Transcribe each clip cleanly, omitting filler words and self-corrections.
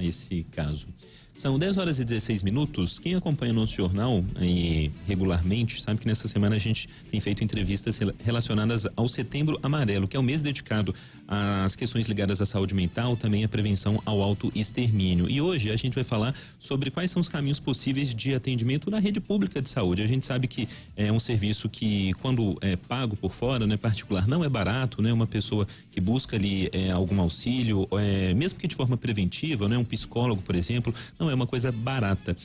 esse caso. São 10h16. Quem acompanha nosso jornal regularmente sabe que nessa semana a gente tem feito entrevistas relacionadas ao Setembro Amarelo, que é o mês dedicado às questões ligadas à saúde mental, também à prevenção ao autoextermínio. E hoje a gente vai falar sobre quais são os caminhos possíveis de atendimento na rede pública de saúde. A gente sabe que é um serviço que, quando é pago por fora, né, particular, não é barato, né? Uma pessoa que busca ali algum auxílio, mesmo que de forma preventiva, né? Um psicólogo, por exemplo, não é uma coisa barata.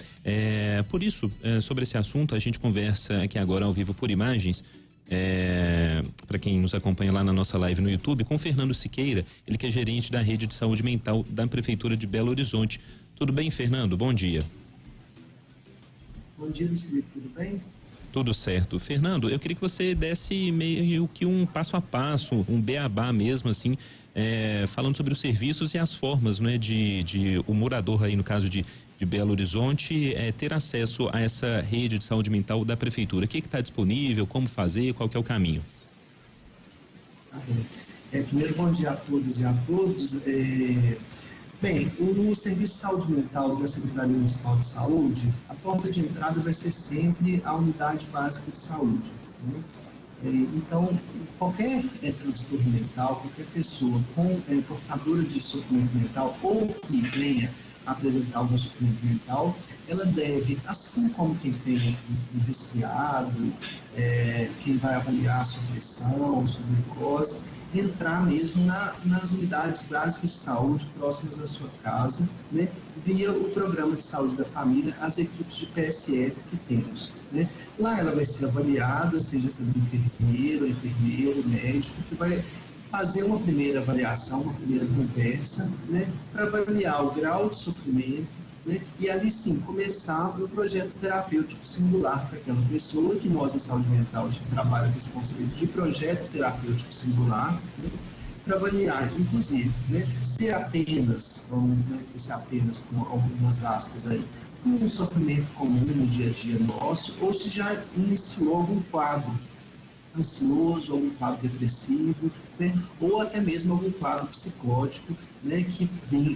Por isso, sobre esse assunto, a gente conversa aqui agora ao vivo por imagens, para quem nos acompanha lá na nossa live no YouTube, com Fernando Siqueira, ele que é gerente da rede de saúde mental da Prefeitura de Belo Horizonte. Tudo bem, Fernando? Bom dia. Bom dia, Luiz Felipe, tudo bem? Tudo certo. Fernando, eu queria que você desse meio que um passo a passo, um beabá mesmo, assim, falando sobre os serviços e as formas, né, de o morador aí, no caso de Belo Horizonte, ter acesso a essa rede de saúde mental da Prefeitura. O que está disponível, como fazer, qual que é o caminho? Primeiro, bom dia a todas e a todos. Bem, o Serviço de Saúde Mental da Secretaria Municipal de Saúde, a porta de entrada vai ser sempre a Unidade Básica de Saúde, né? Então, qualquer transtorno mental, qualquer pessoa portadora de sofrimento mental ou que venha apresentar algum sofrimento mental, ela deve, assim como quem tem um resfriado, quem vai avaliar a sua pressão, sua glicose, entrar mesmo nas unidades básicas de saúde próximas à sua casa, né, via o programa de saúde da família, as equipes de PSF que temos, né. Lá ela vai ser avaliada, seja pelo enfermeiro, médico, que vai fazer uma primeira avaliação, uma primeira conversa, né, para avaliar o grau de sofrimento, né, e ali sim começar um projeto terapêutico singular para aquela pessoa, que nós em saúde mental a gente trabalha com esse conceito de projeto terapêutico singular, né, para avaliar, inclusive, né, se apenas com algumas aspas aí, um sofrimento comum no dia a dia nosso, ou se já iniciou algum quadro ansioso, algum quadro depressivo, né, ou até mesmo algum quadro psicótico, né, que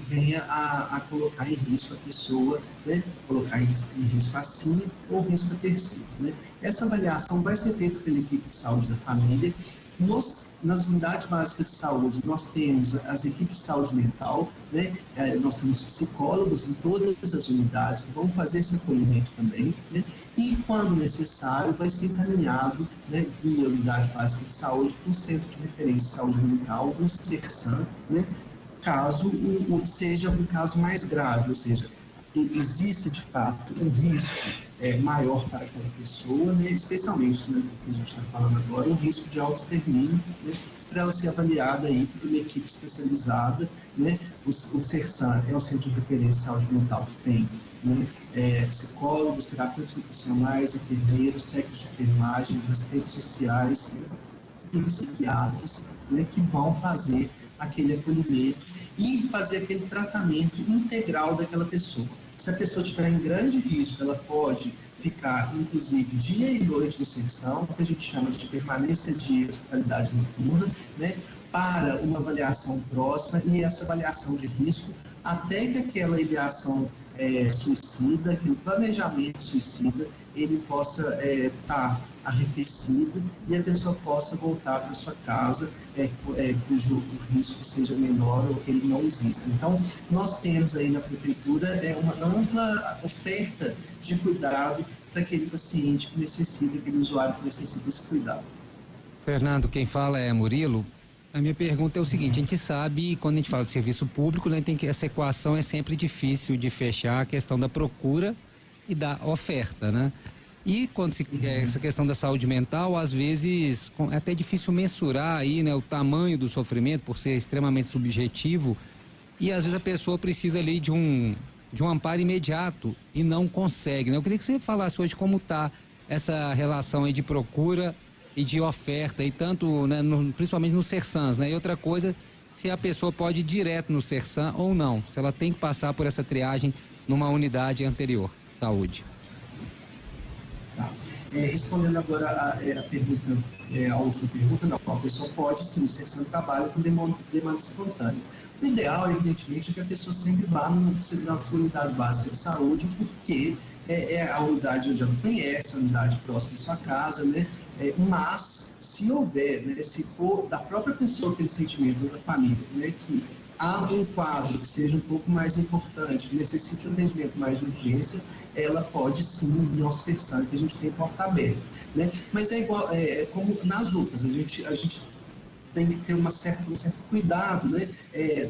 venha a colocar em risco a pessoa, né, colocar em risco a si ou risco a terceiros, né. Essa avaliação vai ser feita pela equipe de saúde da família. Nas unidades básicas de saúde, nós temos as equipes de saúde mental, né? Nós temos psicólogos em todas as unidades que vão fazer esse acolhimento também, né? E, quando necessário, vai ser encaminhado, né, via unidade básica de saúde para o Centro de Referência de Saúde Mental, o CERSAM, né? Caso seja um caso mais grave, ou seja, existe de fato um risco maior para aquela pessoa, né, especialmente, né, que a gente está falando agora, um risco de autoextermínio, né, para ela ser avaliada aí por uma equipe especializada, né. O CERSAM é o Centro de Referência de Saúde Mental, que tem, né, psicólogos, terapeutas ocupacionais, enfermeiros, técnicos de enfermagem, assistentes sociais e psiquiatras, né, que vão fazer aquele acolhimento e fazer aquele tratamento integral daquela pessoa. Se a pessoa estiver em grande risco, ela pode ficar, inclusive, dia e noite no CERSAM, que a gente chama de permanência de hospitalidade noturna, né, para uma avaliação próxima, e essa avaliação de risco, até que aquela ideação suicida, aquele planejamento suicida, ele possa estar arrefecido e a pessoa possa voltar para sua casa, cujo risco seja menor ou que ele não exista. Então, nós temos aí na Prefeitura uma ampla oferta de cuidado para aquele paciente que necessita, aquele usuário que necessita esse cuidado. Fernando, quem fala é Murilo. A minha pergunta é o seguinte: a gente sabe, quando a gente fala de serviço público, né, essa equação é sempre difícil de fechar, a questão da procura e da oferta, né? E quando essa questão da saúde mental, às vezes é até difícil mensurar aí, né, o tamanho do sofrimento, por ser extremamente subjetivo, e às vezes a pessoa precisa ali de um amparo imediato e não consegue, né? Eu queria que você falasse hoje como está essa relação aí de procura e de oferta, e tanto, né, principalmente no CERSAM, né? E outra coisa, se a pessoa pode ir direto no CERSAM ou não, se ela tem que passar por essa triagem numa unidade anterior, saúde. Tá. Respondendo agora a pergunta a última pergunta, não, a pessoa pode sim, o Sersan trabalha com demanda espontânea. O ideal, evidentemente, é que a pessoa sempre vá na sua unidade básica de saúde, porque é a unidade onde ela conhece, a unidade próxima da sua casa, né? Mas, se houver, né, se for da própria pessoa aquele sentimento, ou da família, né, que há um quadro que seja um pouco mais importante, que necessite um atendimento mais de urgência, ela pode sim ir ao Sersan, que a gente tem porta aberta, né? Mas é igual, como nas UPAs, a gente tem que ter um certo cuidado, né,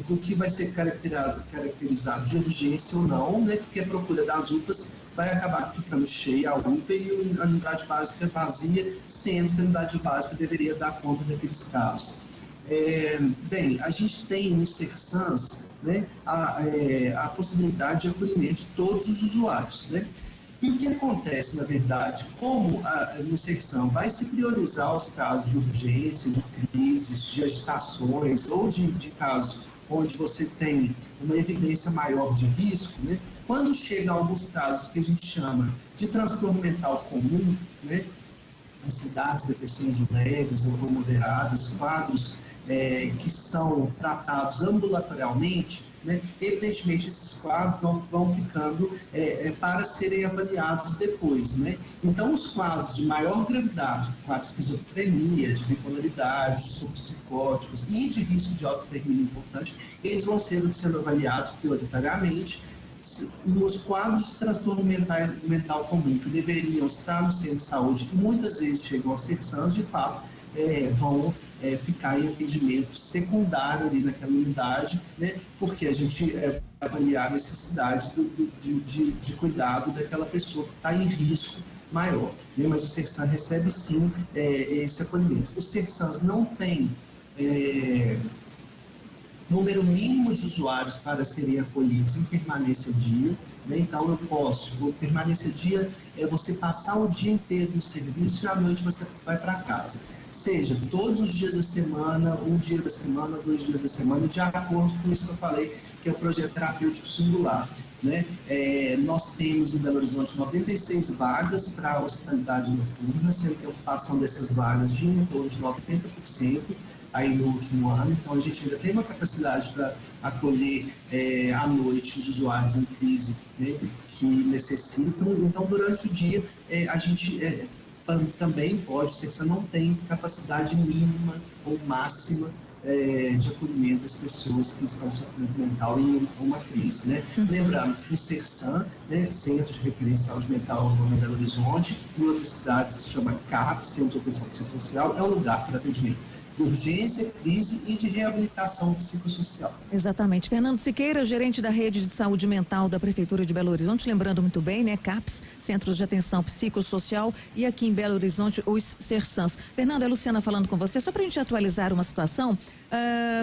do que vai ser caracterizado de urgência ou não, né, porque a procura das UPAs vai acabar ficando cheia a UPA e a unidade básica vazia, sendo que a unidade básica deveria dar conta daqueles casos. Bem, a gente tem no Sersans, né, a possibilidade de acolhimento de todos os usuários, né? E o que acontece, na verdade, como no Sersan vai se priorizar os casos de urgência, de crises, de agitações ou de casos onde você tem uma evidência maior de risco, né? Quando chega a alguns casos que a gente chama de transtorno mental comum, né? Ansiedades, depressões leves ou moderadas, quadros que são tratados ambulatorialmente, né? Evidentemente, esses quadros vão ficando para serem avaliados depois, né? Então, os quadros de maior gravidade, quadros de esquizofrenia, de bipolaridade, de surtos psicóticos e de risco de autoextermínio importante, eles vão sendo avaliados prioritariamente. E os quadros de transtorno mental comum que deveriam estar no centro de saúde, que muitas vezes chegam a ser SANS, de fato, vão ficar em atendimento secundário ali naquela unidade, né? Porque a gente vai avaliar a necessidade de cuidado daquela pessoa que está em risco maior, né? Mas o Sersan recebe sim esse acolhimento. O Sersans não tem número mínimo de usuários para serem acolhidos em permanência dia, né? Então eu posso, permanência dia é você passar o dia inteiro no serviço e à noite você vai para casa. Seja todos os dias da semana, um dia da semana, 2 dias da semana, de acordo com isso que eu falei, que é o projeto terapêutico singular, né? Nós temos em Belo Horizonte 96 vagas para hospitalidade noturna, sendo que a ocupação dessas vagas gira em torno de 90%, aí no último ano, então a gente ainda tem uma capacidade para acolher à noite os usuários em crise, né, que necessitam. Então, durante o dia, a gente também pode, o Sersan não tem capacidade mínima ou máxima de acolhimento das pessoas que estão sofrendo mental em uma crise, né? Lembrando que o Sersan, né, Centro de Referência Saúde Mental no Belo Horizonte, em outras cidades se chama CAPS, Centro de Atenção Psicossocial, é um lugar para atendimento de urgência, crise e de reabilitação psicossocial. Exatamente. Fernando Siqueira, gerente da Rede de Saúde Mental da Prefeitura de Belo Horizonte, lembrando muito bem, né? CAPS, Centros de Atenção Psicossocial, e aqui em Belo Horizonte, os Sersans. Fernando, é a Luciana falando com você, só para a gente atualizar uma situação,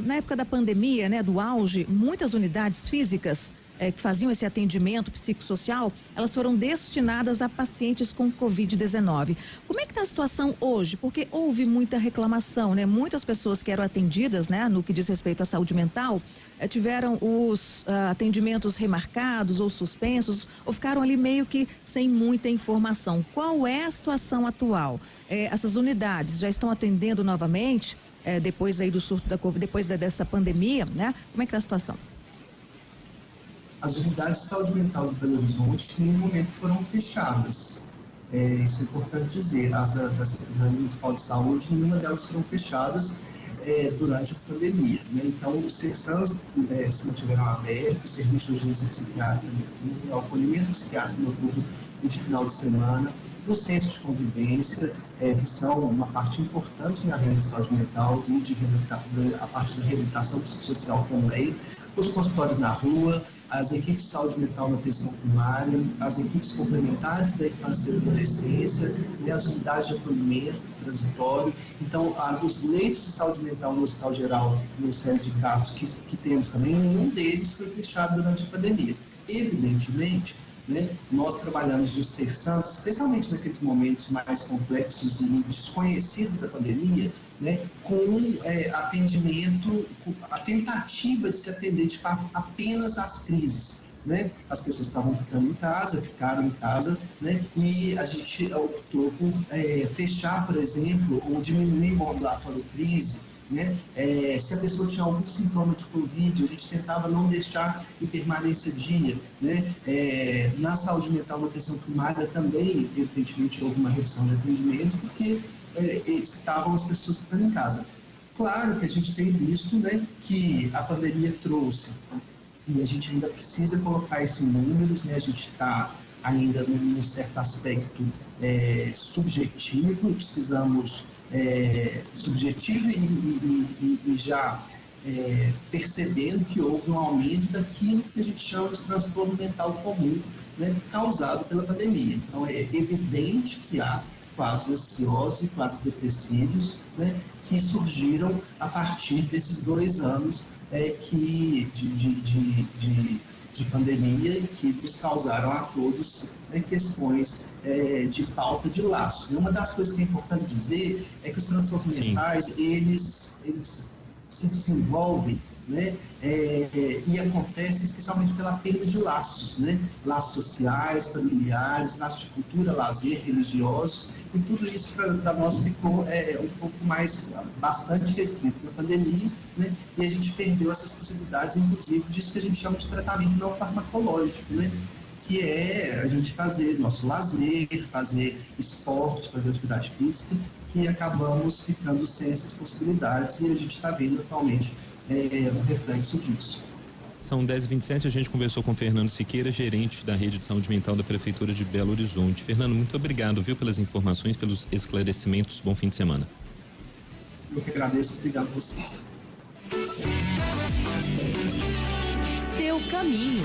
na época da pandemia, né, do auge, muitas unidades físicas que faziam esse atendimento psicossocial, elas foram destinadas a pacientes com Covid-19. Como é que está a situação hoje? Porque houve muita reclamação, né? Muitas pessoas que eram atendidas, né, no que diz respeito à saúde mental, tiveram os atendimentos remarcados ou suspensos, ou ficaram ali meio que sem muita informação. Qual é a situação atual? Essas unidades já estão atendendo novamente, depois aí do surto da Covid, depois dessa pandemia, né? Como é que está a situação? As unidades de saúde mental de Belo Horizonte, em nenhum momento, foram fechadas. Isso é importante dizer. As da Secretaria Municipal de Saúde, nenhuma delas foram fechadas durante a pandemia, né? Então, os Sersans se mantiveram abertos, o serviço de urgência psiquiátrica, o acolhimento psiquiátrico noturno e de final de semana, os centros de convivência, que são uma parte importante na rede de saúde mental e a parte da reabilitação psicossocial também, os consultórios na rua, as equipes de saúde mental na atenção primária, as equipes complementares da infância e da adolescência, e as unidades de acolhimento transitório. Então, os leitos de saúde mental no Hospital Geral, no série de casos que temos também, nenhum deles foi fechado durante a pandemia. Evidentemente, né, nós trabalhamos no Sersans, especialmente naqueles momentos mais complexos e desconhecidos da pandemia, né, com atendimento, a tentativa de se atender de fato apenas às crises, né? As pessoas estavam ficando em casa, ficaram em casa, né? E a gente optou por fechar, por exemplo, ou diminuir o ambulatório crise, né? Se a pessoa tinha algum sintoma de Covid, a gente tentava não deixar em permanência dia, né? Na saúde mental, na atenção primária também, evidentemente, houve uma redução de atendimentos, porque estavam as pessoas ficando em casa. Claro que a gente tem visto, né, que a pandemia trouxe, e a gente ainda precisa colocar isso em números, né? A gente está ainda num certo aspecto subjetivo, precisamos subjetivo e já percebendo que houve um aumento daquilo que a gente chama de transtorno mental comum, né, causado pela pandemia. Então, é evidente que há quadros ansiosos e quadros depressivos, né, que surgiram a partir desses 2 anos de pandemia e que nos causaram a todos questões de falta de laço. E uma das coisas que é importante dizer é que os transtornos mentais, eles se desenvolvem, né, e acontece especialmente pela perda de laços, né, laços sociais, familiares, laços de cultura, lazer, religiosos, e tudo isso para nós ficou um pouco bastante restrito na pandemia, né, e a gente perdeu essas possibilidades, inclusive disso que a gente chama de tratamento não farmacológico, né, que é a gente fazer nosso lazer, fazer esporte, fazer atividade física, que acabamos ficando sem essas possibilidades e a gente está vendo atualmente um reflexo disso. São 10h27, a gente conversou com Fernando Siqueira, gerente da Rede de Saúde Mental da Prefeitura de Belo Horizonte. Fernando, muito obrigado, viu, pelas informações, pelos esclarecimentos. Bom fim de semana. Eu que agradeço, obrigado a vocês. Seu caminho.